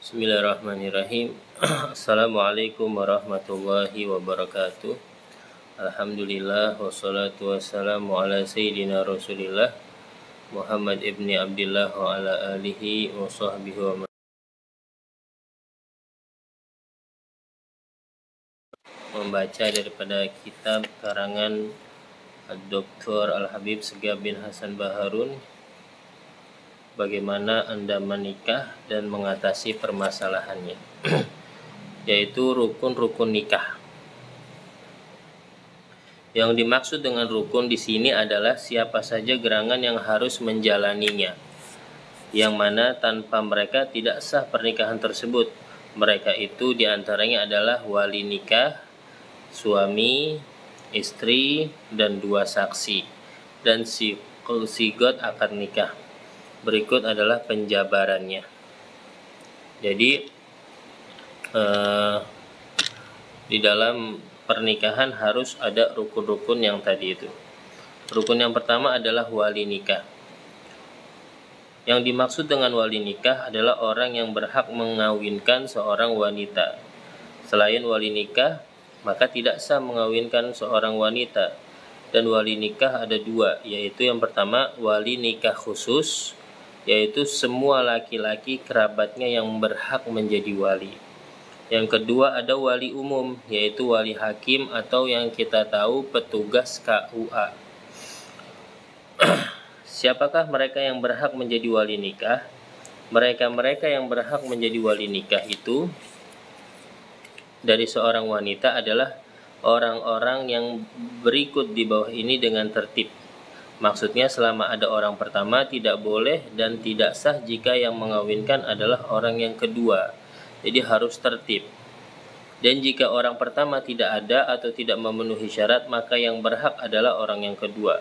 Bismillahirrahmanirrahim. Assalamualaikum warahmatullahi wabarakatuh. Alhamdulillah wassalatu wassalamu ala sayyidina Rasulillah Muhammad ibni Abdillah wa ala alihi wa sahbihi wa membaca daripada kitab karangan Dr. Al-Habib Segaf bin Hasan Baharun, bagaimana Anda menikah dan mengatasi permasalahannya, yaitu rukun-rukun nikah. Yang dimaksud dengan rukun di sini adalah siapa saja gerangan yang harus menjalaninya, yang mana tanpa mereka tidak sah pernikahan tersebut. Mereka itu diantaranya adalah wali nikah, suami, istri, dan 2 saksi, dan sigot akad nikah. Berikut adalah penjabarannya. Jadi di dalam pernikahan harus ada rukun-rukun yang tadi itu. Rukun yang pertama adalah wali nikah. Yang dimaksud dengan wali nikah adalah orang yang berhak mengawinkan seorang wanita. Selain wali nikah, maka tidak sah mengawinkan seorang wanita. Dan wali nikah ada 2, yaitu yang pertama wali nikah khusus, yaitu semua laki-laki kerabatnya yang berhak menjadi wali. Yang kedua ada wali umum, yaitu wali hakim atau yang kita tahu petugas KUA. Siapakah mereka yang berhak menjadi wali nikah? Mereka yang berhak menjadi wali nikah itu dari seorang wanita adalah orang-orang yang berikut di bawah ini dengan tertib. Maksudnya selama ada orang pertama tidak boleh dan tidak sah jika yang mengawinkan adalah orang yang kedua. Jadi harus tertib. Dan jika orang pertama tidak ada atau tidak memenuhi syarat, maka yang berhak adalah orang yang kedua.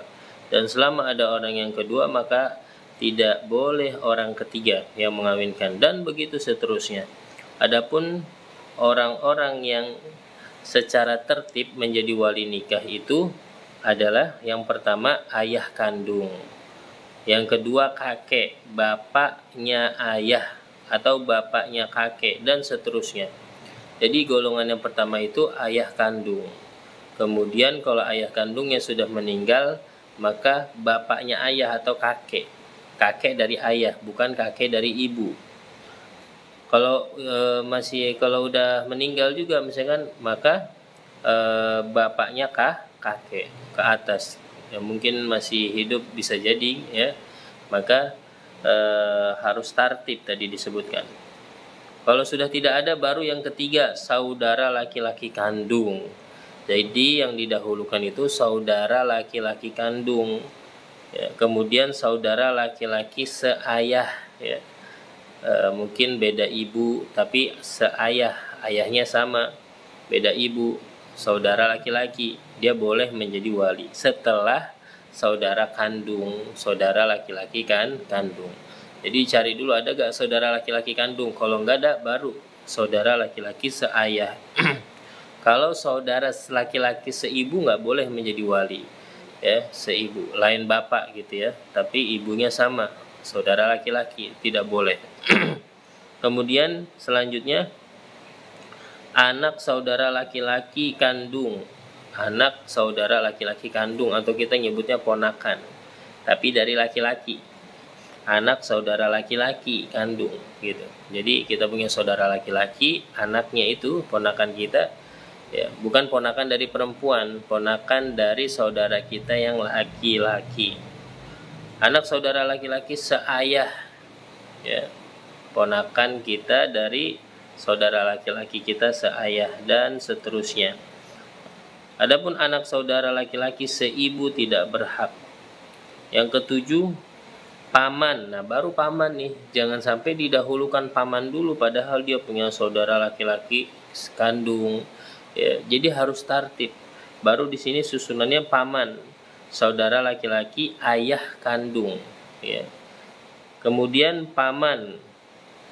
Dan selama ada orang yang kedua, maka tidak boleh orang ketiga yang mengawinkan, dan begitu seterusnya. Adapun orang-orang yang secara tertib menjadi wali nikah itu adalah yang pertama ayah kandung, yang kedua kakek, bapaknya ayah atau bapaknya kakek, dan seterusnya. Jadi golongan yang pertama itu ayah kandung. Kemudian kalau ayah kandungnya sudah meninggal, maka bapaknya ayah atau kakek, kakek dari ayah, bukan kakek dari ibu. Kalau kalau udah meninggal juga misalkan, maka bapaknya kakek ke atas, yang mungkin masih hidup bisa jadi ya, maka harus tartib tadi disebutkan. Kalau sudah tidak ada, baru yang ketiga saudara laki-laki kandung. Jadi yang didahulukan itu saudara laki-laki kandung ya, kemudian saudara laki-laki seayah ya, mungkin beda ibu tapi seayah, ayahnya sama, beda ibu, saudara laki-laki, dia boleh menjadi wali setelah saudara kandung, saudara laki-laki kandung. Jadi cari dulu ada gak saudara laki-laki kandung. Kalau nggak ada, baru saudara laki-laki seayah. Kalau saudara laki-laki seibu nggak boleh menjadi wali ya, seibu, lain bapak gitu ya, tapi ibunya sama, saudara laki-laki tidak boleh. Kemudian selanjutnya anak saudara laki-laki kandung, anak saudara laki-laki kandung, atau kita nyebutnya ponakan tapi dari laki-laki, anak saudara laki-laki kandung gitu. Jadi kita punya saudara laki-laki, anaknya itu ponakan kita ya, bukan ponakan dari perempuan, ponakan dari saudara kita yang laki-laki. Anak saudara laki-laki seayah ya, ponakan kita dari saudara laki-laki kita seayah, dan seterusnya. Adapun anak saudara laki-laki seibu tidak berhak. Yang ketujuh paman. Nah baru paman nih, jangan sampai didahulukan paman dulu padahal dia punya saudara laki-laki kandung ya. Jadi harus tartib. Baru di sini susunannya paman, saudara laki-laki ayah kandung ya. Kemudian paman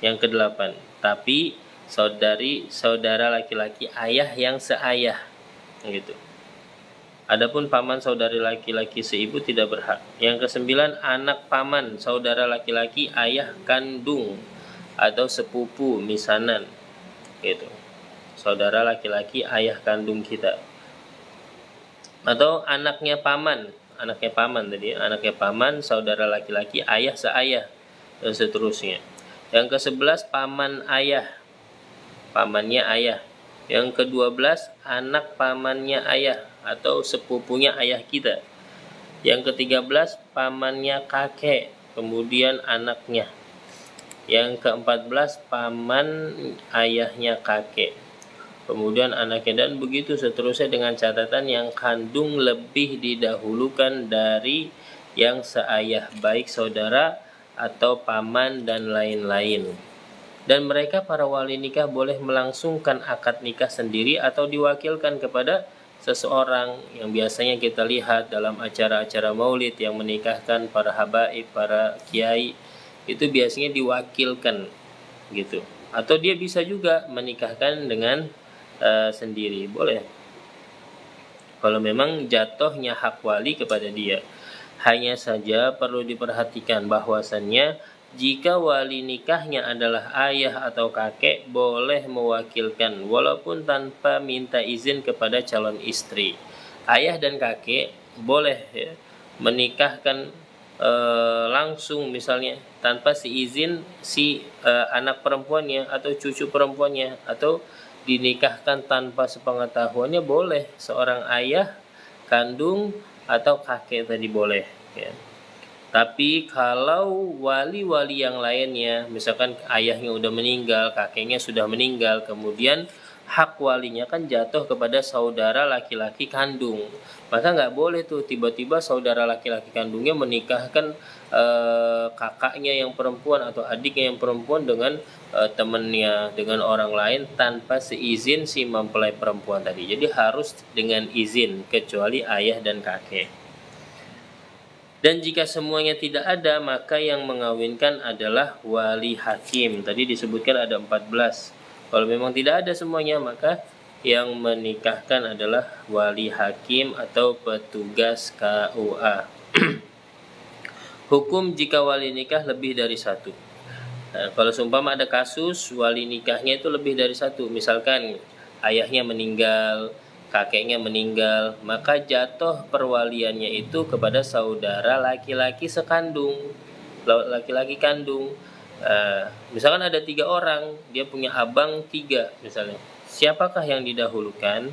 yang ke-8, tapi saudara laki-laki ayah yang seayah gitu. Adapun paman saudari laki-laki seibu tidak berhak. Yang ke-9 anak paman saudara laki-laki ayah kandung atau sepupu misanan gitu, saudara laki-laki ayah kandung kita, atau anaknya paman tadi, anaknya paman, saudara laki-laki ayah seayah, dan seterusnya. Yang ke-11 pamannya ayah. Yang ke-12 anak pamannya ayah atau sepupunya ayah kita. Yang ke-13 pamannya kakek, kemudian anaknya. Yang ke-14 paman ayahnya kakek, kemudian anaknya, dan begitu seterusnya, dengan catatan yang kandung lebih didahulukan dari yang seayah, baik saudara atau paman dan lain-lain. Dan mereka para wali nikah boleh melangsungkan akad nikah sendiri atau diwakilkan kepada seseorang, yang biasanya kita lihat dalam acara-acara maulid yang menikahkan para habaib, para kiai, itu biasanya diwakilkan gitu. Atau dia bisa juga menikahkan dengan sendiri, boleh, kalau memang jatuhnya hak wali kepada dia. Hanya saja perlu diperhatikan bahwasannya jika wali nikahnya adalah ayah atau kakek, boleh mewakilkan walaupun tanpa minta izin kepada calon istri. Ayah dan kakek boleh ya, menikahkan langsung, misalnya tanpa seizin si anak perempuannya atau cucu perempuannya, atau dinikahkan tanpa sepengetahuannya, boleh, seorang ayah kandung atau kakek tadi boleh ya. Tapi kalau wali-wali yang lainnya, misalkan ayahnya udah meninggal, kakeknya sudah meninggal, kemudian hak walinya kan jatuh kepada saudara laki-laki kandung, maka nggak boleh tuh tiba-tiba saudara laki-laki kandungnya menikahkan kakaknya yang perempuan atau adiknya yang perempuan dengan temannya, dengan orang lain tanpa seizin si mempelai perempuan tadi. Jadi harus dengan izin, kecuali ayah dan kakek. Dan jika semuanya tidak ada, maka yang mengawinkan adalah wali hakim. Tadi disebutkan ada 14. Kalau memang tidak ada semuanya, maka yang menikahkan adalah wali hakim atau petugas KUA. Hukum jika wali nikah lebih dari satu. Nah, kalau seumpama ada kasus wali nikahnya itu lebih dari satu, misalkan ayahnya meninggal, kakeknya meninggal, maka jatuh perwaliannya itu kepada saudara laki-laki sekandung, laki-laki kandung. Misalkan ada 3 orang, dia punya abang 3 misalnya. Siapakah yang didahulukan?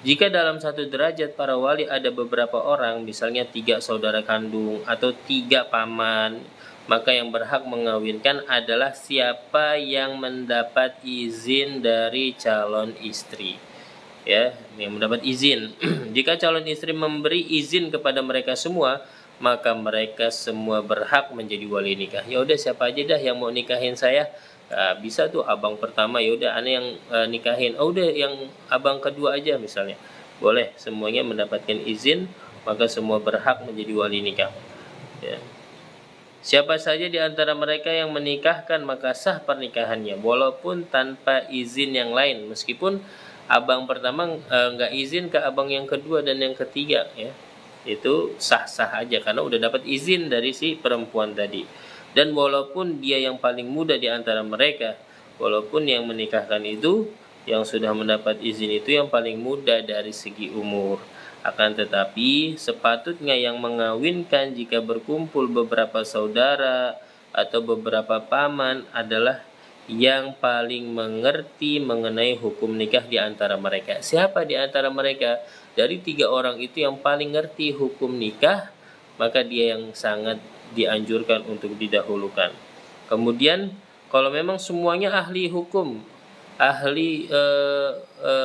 Jika dalam satu derajat para wali ada beberapa orang, misalnya 3 saudara kandung atau 3 paman, maka yang berhak mengawinkan adalah siapa yang mendapat izin dari calon istri. Ya, yang mendapat izin. Jika calon istri memberi izin kepada mereka semua, maka mereka semua berhak menjadi wali nikah. Ya udah, siapa aja dah yang mau nikahin saya, bisa tuh abang pertama, ya udah aneh yang nikahin. Oh udah, yang abang kedua aja misalnya, boleh, semuanya mendapatkan izin, maka semua berhak menjadi wali nikah ya. Siapa saja di antara mereka yang menikahkan, maka sah pernikahannya walaupun tanpa izin yang lain, meskipun abang pertama nggak izin ke abang yang kedua dan yang ketiga ya, itu sah-sah aja karena udah dapat izin dari si perempuan tadi. Dan walaupun dia yang paling muda di antara mereka, walaupun yang menikahkan itu, yang sudah mendapat izin itu yang paling muda dari segi umur, akan tetapi sepatutnya yang mengawinkan jika berkumpul beberapa saudara atau beberapa paman adalah yang paling mengerti mengenai hukum nikah di antara mereka. Siapa di antara mereka? Dari 3 orang itu yang paling ngerti hukum nikah, maka dia yang sangat dianjurkan untuk didahulukan. Kemudian kalau memang semuanya ahli hukum, ahli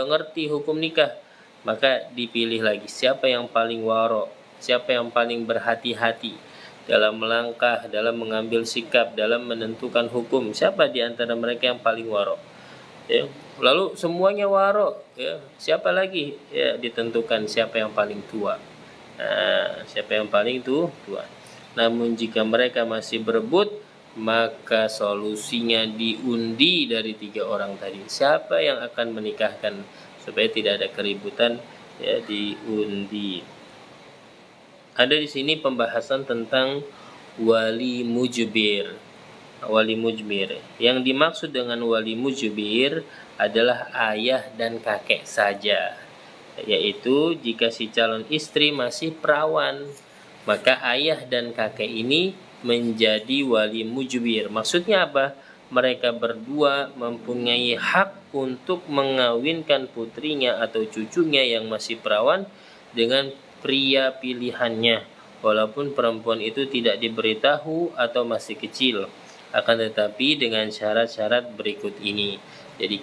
ngerti hukum nikah, maka dipilih lagi siapa yang paling waro, siapa yang paling berhati-hati dalam melangkah, dalam mengambil sikap, dalam menentukan hukum. Siapa di antara mereka yang paling waro ya. Lalu semuanya waro ya, siapa lagi ya, ditentukan siapa yang paling tua. Nah, siapa yang paling tua. Namun jika mereka masih berebut, maka solusinya diundi dari 3 orang tadi. Siapa yang akan menikahkan, supaya tidak ada keributan ya, diundi. Ada di sini pembahasan tentang wali mujbir. wali mujbir. Yang dimaksud dengan wali mujbir adalah ayah dan kakek saja, yaitu jika si calon istri masih perawan, maka ayah dan kakek ini menjadi wali mujbir. Maksudnya apa? Mereka berdua mempunyai hak untuk mengawinkan putrinya atau cucunya yang masih perawan dengan pria pilihannya, walaupun perempuan itu tidak diberitahu atau masih kecil, akan tetapi dengan syarat-syarat berikut ini. Jadi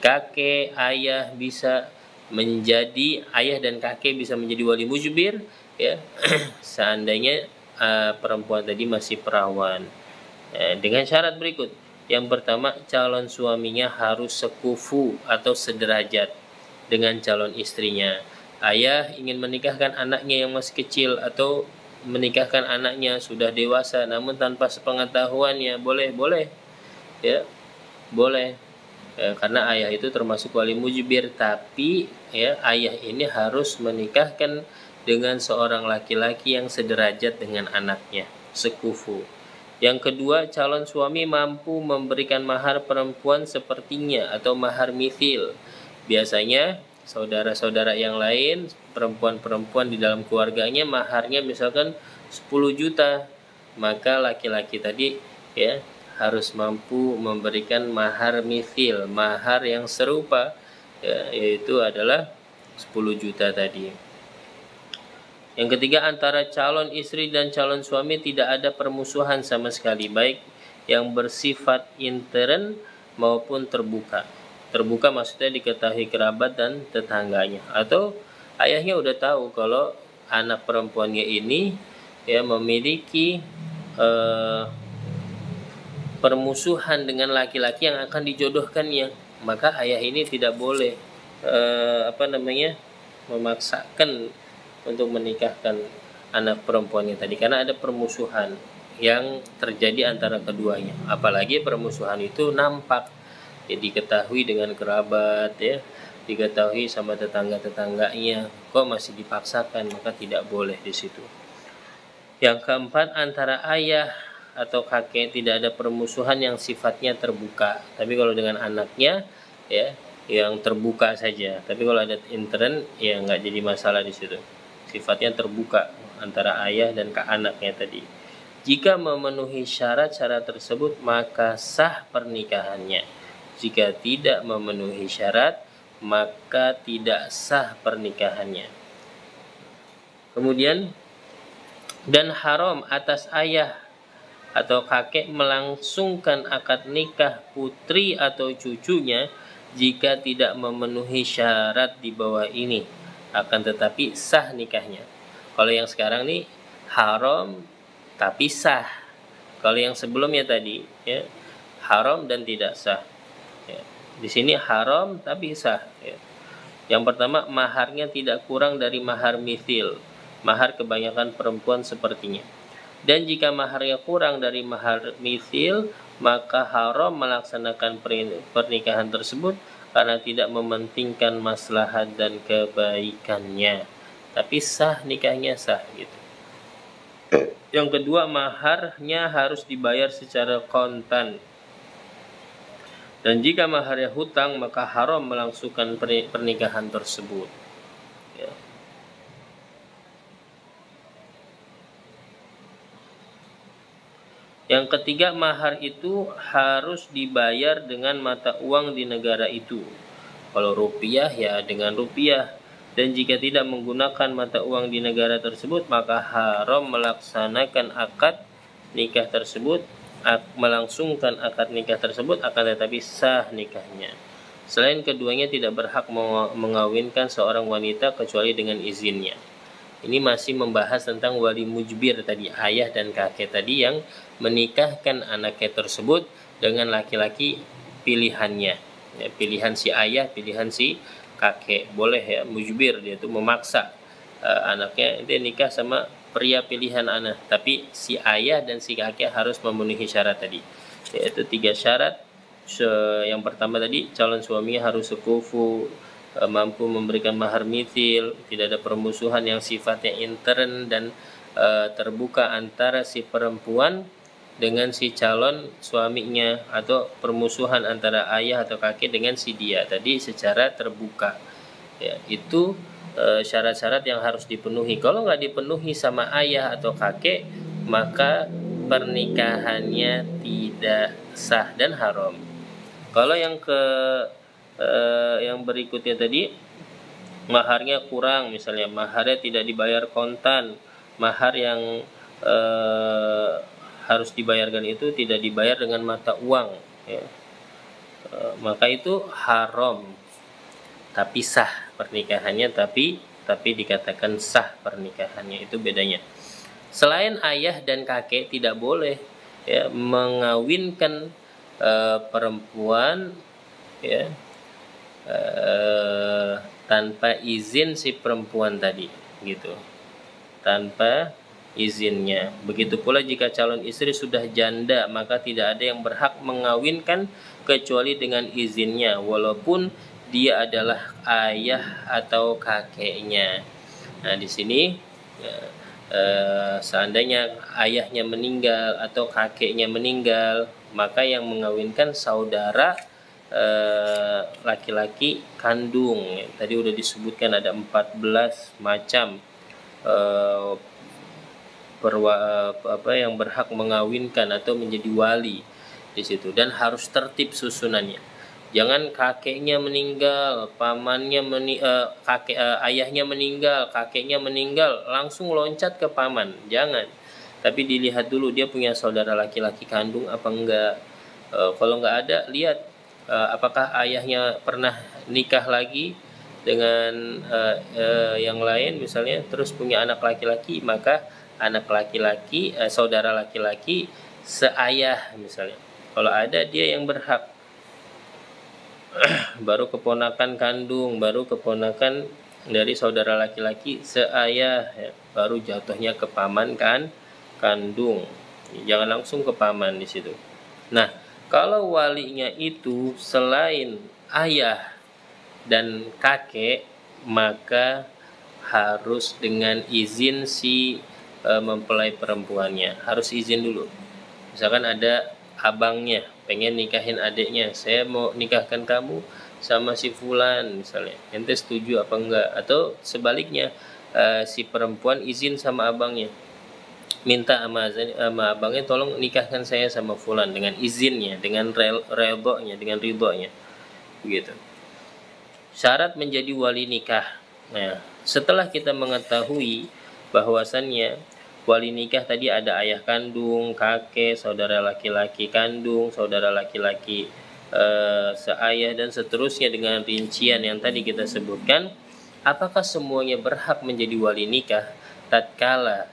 ayah dan kakek bisa menjadi wali mujbir, ya, seandainya perempuan tadi masih perawan, dengan syarat berikut. Yang pertama, calon suaminya harus sekufu atau sederajat dengan calon istrinya. Ayah ingin menikahkan anaknya yang masih kecil atau menikahkan anaknya sudah dewasa namun tanpa sepengetahuannya, boleh, ya, boleh, ya, karena ayah itu termasuk wali mujbir, tapi ya, ayah ini harus menikahkan dengan seorang laki-laki yang sederajat dengan anaknya, sekufu. Yang kedua, calon suami mampu memberikan mahar perempuan sepertinya atau mahar mithil. Biasanya saudara-saudara yang lain, perempuan-perempuan di dalam keluarganya maharnya misalkan 10 juta, maka laki-laki tadi, ya, harus mampu memberikan mahar mithil, mahar yang serupa, ya, yaitu adalah 10 juta tadi. Yang ketiga, antara calon istri dan calon suami tidak ada permusuhan sama sekali, baik yang bersifat intern maupun terbuka. Terbuka maksudnya diketahui kerabat dan tetangganya, atau ayahnya udah tahu kalau anak perempuannya ini, ya, memiliki permusuhan dengan laki-laki yang akan dijodohkannya, maka ayah ini tidak boleh memaksakan untuk menikahkan anak perempuannya tadi, karena ada permusuhan yang terjadi antara keduanya. Apalagi permusuhan itu nampak, ya, diketahui dengan kerabat, ya, diketahui sama tetangga-tetangganya, kok masih dipaksakan, maka tidak boleh di situ. Yang keempat, antara ayah atau kakek tidak ada permusuhan yang sifatnya terbuka, tapi kalau dengan anaknya, ya, yang terbuka saja. Tapi kalau ada intern, ya nggak jadi masalah di situ, sifatnya terbuka antara ayah dan anaknya tadi. Jika memenuhi syarat-syarat tersebut, maka sah pernikahannya. Jika tidak memenuhi syarat, maka tidak sah pernikahannya. Kemudian, dan haram atas ayah atau kakek melangsungkan akad nikah putri atau cucunya jika tidak memenuhi syarat di bawah ini, akan tetapi sah nikahnya. Kalau yang sekarang nih haram tapi sah. Kalau yang sebelumnya tadi, ya, haram dan tidak sah. Ya. Di sini haram tapi sah. Ya. Yang pertama, maharnya tidak kurang dari mahar mithil, mahar kebanyakan perempuan sepertinya. Dan jika maharnya kurang dari mahar mithil, maka haram melaksanakan pernikahan tersebut karena tidak mementingkan maslahat dan kebaikannya. Tapi sah nikahnya, sah gitu. Yang kedua, maharnya harus dibayar secara kontan. Dan jika maharnya hutang, maka haram melangsungkan pernikahan tersebut. Ya. Yang ketiga, mahar itu harus dibayar dengan mata uang di negara itu. Kalau rupiah, ya dengan rupiah. Dan jika tidak menggunakan mata uang di negara tersebut, maka haram melaksanakan akad nikah tersebut, melangsungkan akad nikah tersebut, akan tetapi sah nikahnya. Selain keduanya tidak berhak mengawinkan seorang wanita kecuali dengan izinnya. Ini masih membahas tentang wali mujbir tadi, ayah dan kakek tadi yang menikahkan anaknya tersebut dengan laki-laki pilihannya, ya, pilihan si ayah, pilihan si kakek. Boleh, ya, mujbir, dia itu memaksa anaknya dia nikah sama pria pilihan anak, tapi si ayah dan si kakek harus memenuhi syarat tadi, yaitu 3 syarat. Yang pertama tadi, calon suaminya harus sekufu, mampu memberikan mahar mithil, tidak ada permusuhan yang sifatnya intern dan terbuka antara si perempuan dengan si calon suaminya, atau permusuhan antara ayah atau kakek dengan si dia tadi secara terbuka. Ya, itu syarat-syarat yang harus dipenuhi. Kalau nggak dipenuhi sama ayah atau kakek, maka pernikahannya tidak sah dan haram. Kalau yang berikutnya tadi, maharnya kurang, misalnya maharnya tidak dibayar kontan, mahar yang harus dibayarkan itu tidak dibayar dengan mata uang, ya. Maka itu haram, tapi sah pernikahannya, tapi dikatakan sah pernikahannya, itu bedanya. Selain ayah dan kakek tidak boleh, ya, mengawinkan perempuan, ya, tanpa izin si perempuan tadi, gitu, tanpa izinnya. Begitu pula jika calon istri sudah janda, maka tidak ada yang berhak mengawinkan kecuali dengan izinnya, walaupun dia adalah ayah atau kakeknya. Nah, di sini seandainya ayahnya meninggal atau kakeknya meninggal, maka yang mengawinkan saudara laki-laki kandung. Tadi udah disebutkan ada 14 macam yang berhak mengawinkan atau menjadi wali di situ, dan harus tertib susunannya. Jangan kakeknya meninggal, pamannya ayahnya meninggal, kakeknya meninggal, langsung loncat ke paman. Jangan. Tapi dilihat dulu dia punya saudara laki-laki kandung apa enggak. Kalau enggak ada, lihat apakah ayahnya pernah nikah lagi dengan yang lain misalnya, terus punya anak laki-laki, maka anak laki-laki, saudara laki-laki seayah misalnya. Kalau ada, dia yang berhak. Baru keponakan kandung, baru keponakan dari saudara laki-laki seayah, ya, baru jatuhnya ke paman kan kandung. Jangan langsung ke paman di situ. Nah, kalau walinya itu selain ayah dan kakek, maka harus dengan izin si mempelai perempuannya. Harus izin dulu. Misalkan ada abangnya pengen nikahin adiknya, saya mau nikahkan kamu sama si fulan misalnya, ente setuju apa enggak? Atau sebaliknya, si perempuan izin sama abangnya, minta sama abangnya, tolong nikahkan saya sama fulan dengan izinnya, dengan redhonya, dengan ridhonya, begitu. Syarat menjadi wali nikah. Nah, setelah kita mengetahui bahwasannya wali nikah tadi ada ayah kandung, kakek, saudara laki-laki kandung, saudara laki-laki seayah, dan seterusnya dengan rincian yang tadi kita sebutkan, apakah semuanya berhak menjadi wali nikah tatkala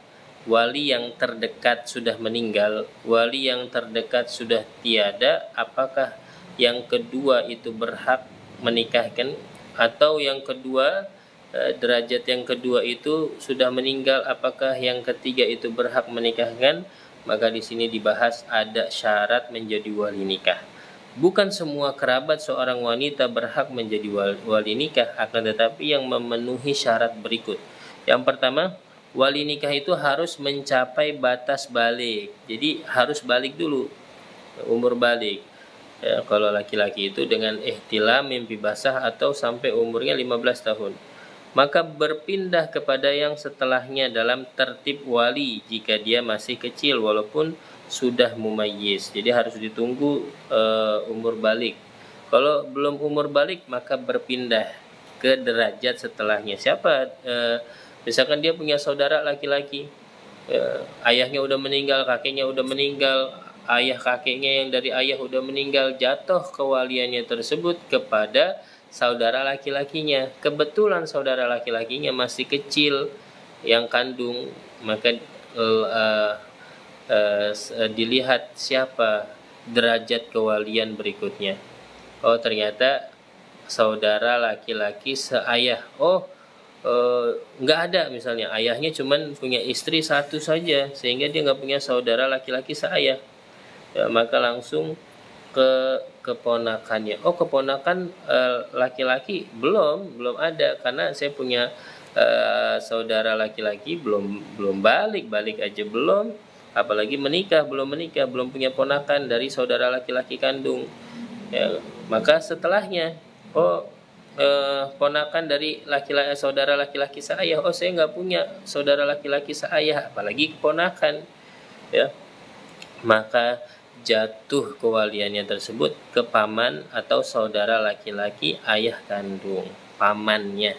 wali yang terdekat sudah meninggal, wali yang terdekat sudah tiada? Apakah yang kedua itu berhak menikahkan, atau yang kedua, derajat yang kedua itu sudah meninggal, apakah yang ketiga itu berhak menikahkan? Maka di sini dibahas ada syarat menjadi wali nikah. Bukan semua kerabat seorang wanita berhak menjadi wali nikah, akan tetapi yang memenuhi syarat berikut. Yang pertama, wali nikah itu harus mencapai batas balik. Jadi harus balik dulu, umur balik. Ya, kalau laki-laki itu dengan ihtilam, mimpi basah, atau sampai umurnya 15 tahun. Maka berpindah kepada yang setelahnya dalam tertib wali jika dia masih kecil walaupun sudah mumayyiz. Jadi harus ditunggu umur balik. Kalau belum umur balik, maka berpindah ke derajat setelahnya. Siapa? Misalkan dia punya saudara laki-laki, ayahnya udah meninggal, kakeknya udah meninggal, ayah kakeknya yang dari ayah udah meninggal, jatuh kewaliannya tersebut kepada saudara laki-lakinya. Kebetulan saudara laki-lakinya masih kecil yang kandung, maka dilihat siapa derajat kewalian berikutnya. Oh, ternyata saudara laki-laki seayah. Oh, nggak ada, misalnya ayahnya cuman punya istri satu saja sehingga dia nggak punya saudara laki-laki seayah, ya, maka langsung ke keponakannya. Oh, keponakan laki-laki belum ada, karena saya punya saudara laki-laki belum balik aja belum, apalagi menikah, belum punya ponakan dari saudara laki-laki kandung. Ya, maka setelahnya, ponakan dari saudara laki-laki seayah, saya nggak punya saudara laki-laki seayah, apalagi ponakan, ya, maka jatuh kewaliannya tersebut ke paman atau saudara laki-laki ayah kandung, pamannya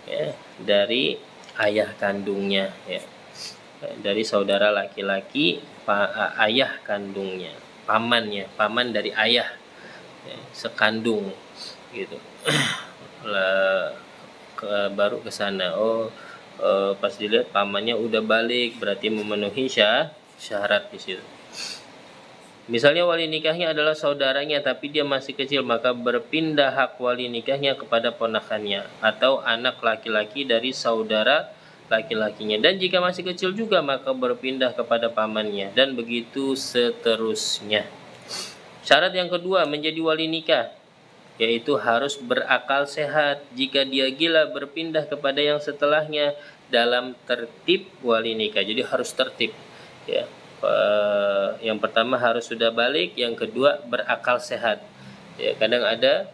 ya, dari ayah kandungnya, ya, dari saudara laki-laki ayah kandungnya, paman dari ayah, ya, sekandung gitu. Baru ke sana, pas dilihat pamannya udah balik, berarti memenuhi syarat di situ. Misalnya wali nikahnya adalah saudaranya tapi dia masih kecil, maka berpindah hak wali nikahnya kepada ponakannya atau anak laki-laki dari saudara laki-lakinya. Dan jika masih kecil juga maka berpindah kepada pamannya, dan begitu seterusnya. Syarat yang kedua menjadi wali nikah, yaitu harus berakal sehat. Jika dia gila berpindah kepada yang setelahnya dalam tertib wali nikah. Jadi harus tertib, ya. Yang pertama harus sudah balik, yang kedua berakal sehat. Ya, kadang ada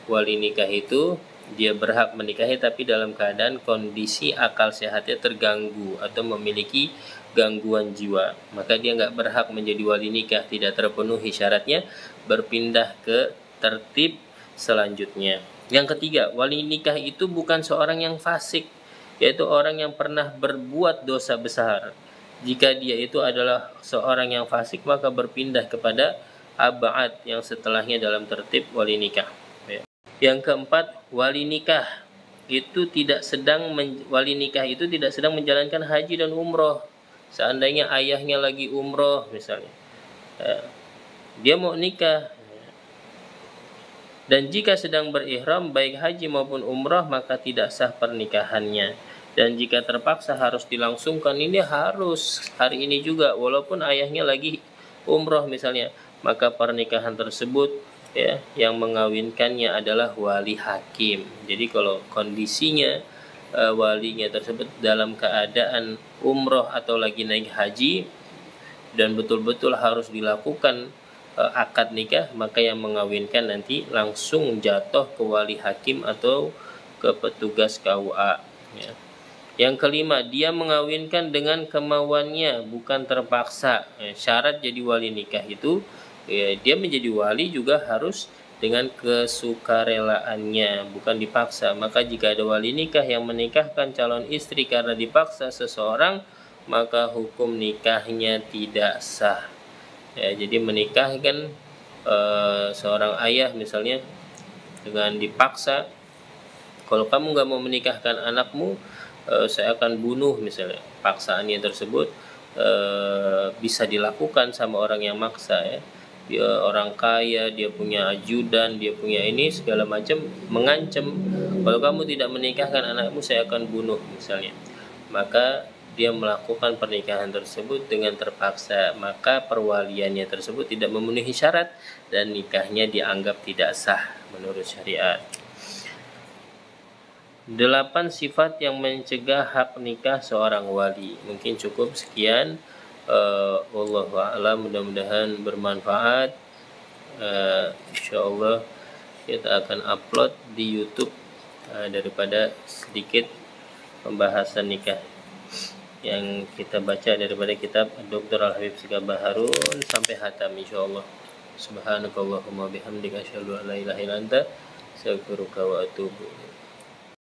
wali nikah itu dia berhak menikahi tapi dalam keadaan kondisi akal sehatnya terganggu atau memiliki gangguan jiwa, maka dia nggak berhak menjadi wali nikah, tidak terpenuhi syaratnya, berpindah ke tertib selanjutnya. Yang ketiga, wali nikah itu bukan seorang yang fasik, yaitu orang yang pernah berbuat dosa besar. Jika dia itu adalah seorang yang fasik, maka berpindah kepada ab'ad yang setelahnya dalam tertib wali nikah. Yang keempat, wali nikah itu tidak sedang menjalankan haji dan umroh. Seandainya ayahnya lagi umroh misalnya, dia mau nikah, dan jika sedang berihram baik haji maupun umroh, maka tidak sah pernikahannya. Dan jika terpaksa harus dilangsungkan, ini harus hari ini juga walaupun ayahnya lagi umroh misalnya, maka pernikahan tersebut, ya, yang mengawinkannya adalah wali hakim. Jadi kalau kondisinya walinya tersebut dalam keadaan umroh atau lagi naik haji dan betul-betul harus dilakukan akad nikah, maka yang mengawinkan nanti langsung jatuh ke wali hakim atau ke petugas KUA, ya. Yang kelima, dia mengawinkan dengan kemauannya, bukan terpaksa. Syarat jadi wali nikah itu, ya, dia menjadi wali juga harus dengan kesukarelaannya, bukan dipaksa. Maka jika ada wali nikah yang menikahkan calon istri karena dipaksa seseorang, maka hukum nikahnya tidak sah. Ya, jadi menikahkan seorang ayah misalnya dengan dipaksa, kalau kamu nggak mau menikahkan anakmu, saya akan bunuh misalnya. Paksaannya tersebut bisa dilakukan sama orang yang maksa, ya. Dia orang kaya, dia punya ajudan, dia punya ini segala macam, mengancam, kalau kamu tidak menikahkan anakmu saya akan bunuh misalnya. Maka dia melakukan pernikahan tersebut dengan terpaksa, maka perwaliannya tersebut tidak memenuhi syarat dan nikahnya dianggap tidak sah menurut syariat. 8 sifat yang mencegah hak nikah seorang wali. Mungkin cukup sekian. Wallahu a'lam, mudah-mudahan bermanfaat. Insyaallah kita akan upload di YouTube daripada sedikit pembahasan nikah yang kita baca daripada kitab Dr. Al-Habib Segaf Baharun sampai hatam insyaallah. Subhanakallahumma bihamdika asyhadu an la ilaha illa anta astaghfiruka wa atubu ilaik.